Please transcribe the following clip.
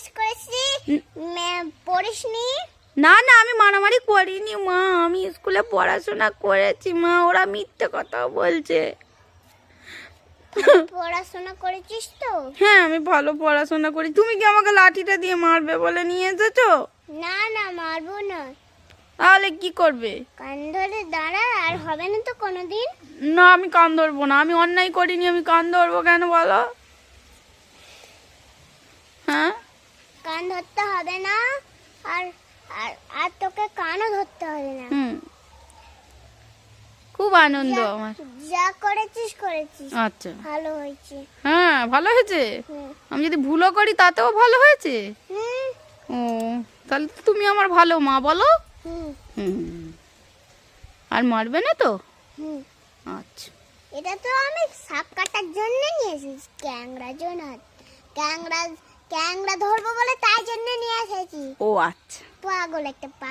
জিজ্ঞেস করেছি পড়িসনি। না না, আমি মারামারি করিনি মা, আমি স্কুলে পড়াশোনা করেছি মা, ওরা মিথ্যে কথা বলছে। পড়াশোনা করেছিস তো? হ্যাঁ আমি ভালো পড়াশোনা করি। তুমি কি আমাকে লাঠিটা দিয়ে মারবে বলে নিয়ে এসেছো? না না, মারবো না। তাহলে কি করবে? কান ধরে দাঁড়া, আর হবে না তো কোনোদিন। না আমি কান ধরবো না, আমি অন্যায় করিনি, আমি কান ধরবো কেন বলো? হ্যাঁ কান ধরতে হবে না, আর আর আর তোকে কানও ধরতে হবে না। হুম, খুব আনন্দ আমার। যা করেছিস করেছিস, আচ্ছা ভালো হয়েছে। হ্যাঁ ভালো হয়েছে। হুম আমি যদি ভুলও করি তাতেও ভালো হয়েছে। হুম ও, তাহলে তো তুমি আমার ভালো মা, বলো। হুম হুম, আর মারবে না তো? হুম। আচ্ছা। এটা তো আমি সাপ কাটার জন্য নিয়ে এসেছি, ক্যাংড়া জন্য। ক্যাংড়া ক্যাংড়া ধরবো বলে তাই জন্য নিয়ে এসেছি। ও আচ্ছা। পাগল একটা পাগল।